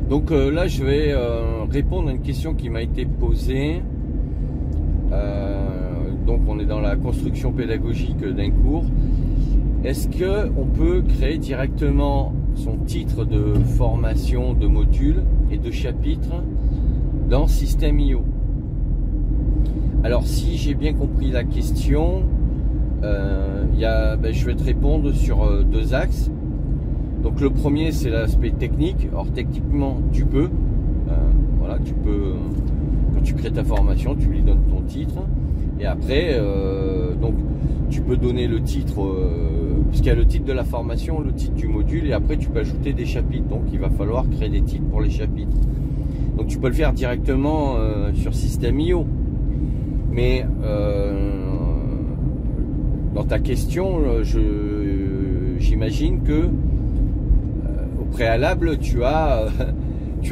Donc là, je vais répondre à une question qui m'a été posée. Donc on est dans la construction pédagogique d'un cours. Est-ce qu'on peut créer directement son titre de formation, de module et de chapitre dans Système.io? Alors si j'ai bien compris la question, je vais te répondre sur deux axes. Donc le premier, c'est l'aspect technique. Alors techniquement, tu peux, voilà, tu peux, quand tu crées ta formation, tu lui donnes ton titre. Et après, donc tu peux donner le titre, puisqu'il y a le titre de la formation, le titre du module, et après tu peux ajouter des chapitres. Donc il va falloir créer des titres pour les chapitres. Donc tu peux le faire directement sur Système.io. Mais dans ta question, j'imagine que au préalable, tu as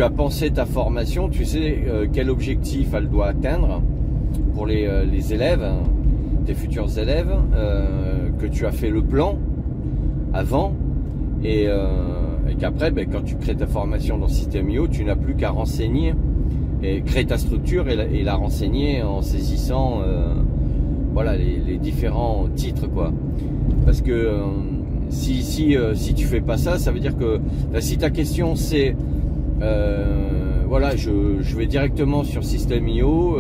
pensé ta formation, tu sais quel objectif elle doit atteindre pour les élèves, tes futurs élèves, que tu as fait le plan avant, et qu'après, quand tu crées ta formation dans Système.io, tu n'as plus qu'à renseigner et créer ta structure et la renseigner en saisissant voilà, les différents titres, quoi. Parce que si tu fais pas ça, ça veut dire que si ta question c'est voilà, je vais directement sur Système.io,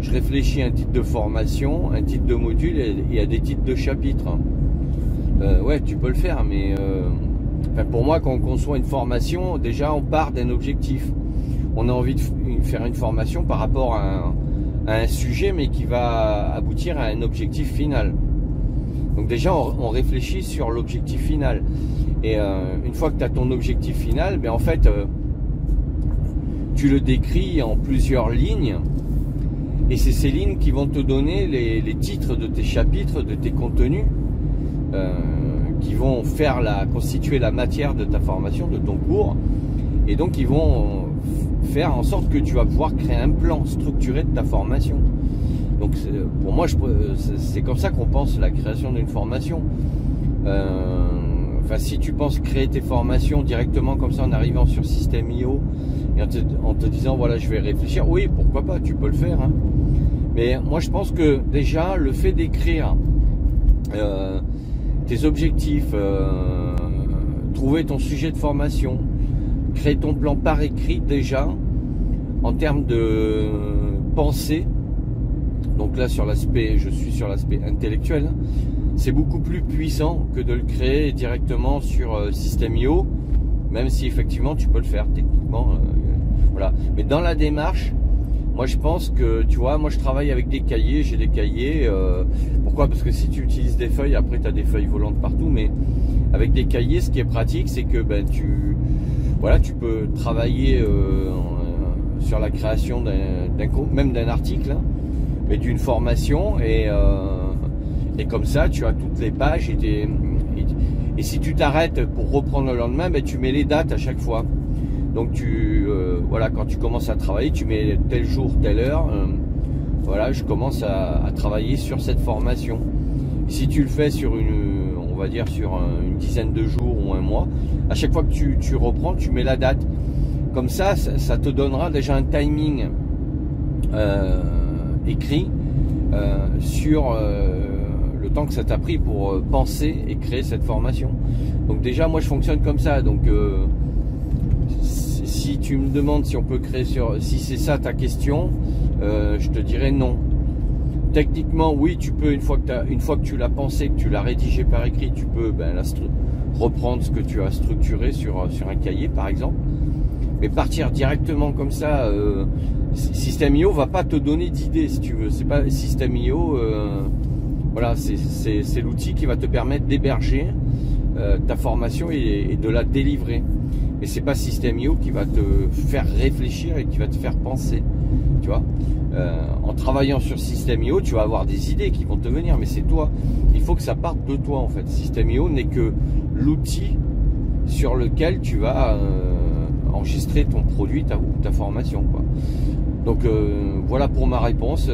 je réfléchis à un titre de formation, un titre de module et à des titres de chapitre. Ouais, tu peux le faire, mais pour moi, quand on conçoit une formation, déjà on part d'un objectif. On a envie de faire une formation par rapport à un sujet, mais qui va aboutir à un objectif final. Donc déjà, on réfléchit sur l'objectif final. Et une fois que tu as ton objectif final, en fait, tu le décris en plusieurs lignes. Et c'est ces lignes qui vont te donner les titres de tes chapitres, de tes contenus, qui vont constituer la matière de ta formation, de ton cours. Et donc, ils vont faire en sorte que tu vas pouvoir créer un plan structuré de ta formation. Donc pour moi, c'est comme ça qu'on pense la création d'une formation. Si tu penses créer tes formations directement comme ça en arrivant sur Système.io et en te disant voilà, je vais réfléchir, oui, pourquoi pas, tu peux le faire, hein. Mais moi je pense que déjà le fait d'écrire tes objectifs, trouver ton sujet de formation, créer ton plan par écrit, déjà en termes de pensée, donc là je suis sur l'aspect intellectuel, c'est beaucoup plus puissant que de le créer directement sur Système.io, même si effectivement tu peux le faire techniquement, voilà. Mais dans la démarche, moi je pense que, tu vois, moi je travaille avec des cahiers, j'ai des cahiers, pourquoi? Parce que si tu utilises des feuilles, après tu as des feuilles volantes partout, mais avec des cahiers, ce qui est pratique, c'est que tu peux travailler sur la création même d'un article, hein, mais d'une formation, et comme ça tu as toutes les pages, et si tu t'arrêtes pour reprendre le lendemain, tu mets les dates à chaque fois. Donc voilà, quand tu commences à travailler, tu mets tel jour, telle heure, voilà, je commence à travailler sur cette formation. Si tu le fais sur on va dire sur une dizaine de jours ou un mois, à chaque fois que tu reprends, tu mets la date. Comme ça te donnera déjà un timing écrit sur le temps que ça t'a pris pour penser et créer cette formation. Donc déjà, moi je fonctionne comme ça. Donc si tu me demandes si on peut créer si c'est ça ta question, je te dirais non. Techniquement, oui, tu peux, une fois que tu l'as pensé, que tu l'as rédigé par écrit, tu peux reprendre ce que tu as structuré sur un cahier, par exemple. Mais partir directement comme ça, Système.io va pas te donner d'idées, si tu veux. C'est pas Système.io, voilà, c'est l'outil qui va te permettre d'héberger ta formation et de la délivrer. Mais c'est pas Système.io qui va te faire réfléchir et qui va te faire penser, tu vois. En travaillant sur Système.io, tu vas avoir des idées qui vont te venir, mais c'est toi. Il faut que ça parte de toi, en fait. Système.io n'est que l'outil sur lequel tu vas enregistrer ton produit, ta formation, quoi. Donc voilà pour ma réponse.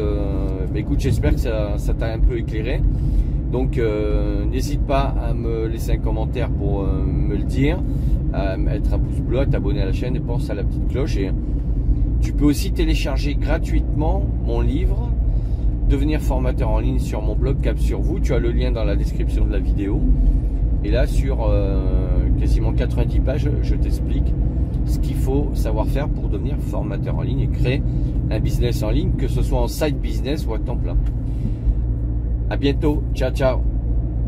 Écoute, j'espère que ça t'a un peu éclairé. Donc n'hésite pas à me laisser un commentaire pour me le dire. à mettre un pouce bleu, à t'abonner à la chaîne et pense à la petite cloche. Et tu peux aussi télécharger gratuitement mon livre Devenir formateur en ligne sur mon blog Cap sur vous. Tu as le lien dans la description de la vidéo. Et là, sur quasiment 90 pages, je t'explique ce qu'il faut savoir faire pour devenir formateur en ligne et créer un business en ligne, que ce soit en side business ou à temps plein. À bientôt. Ciao, ciao.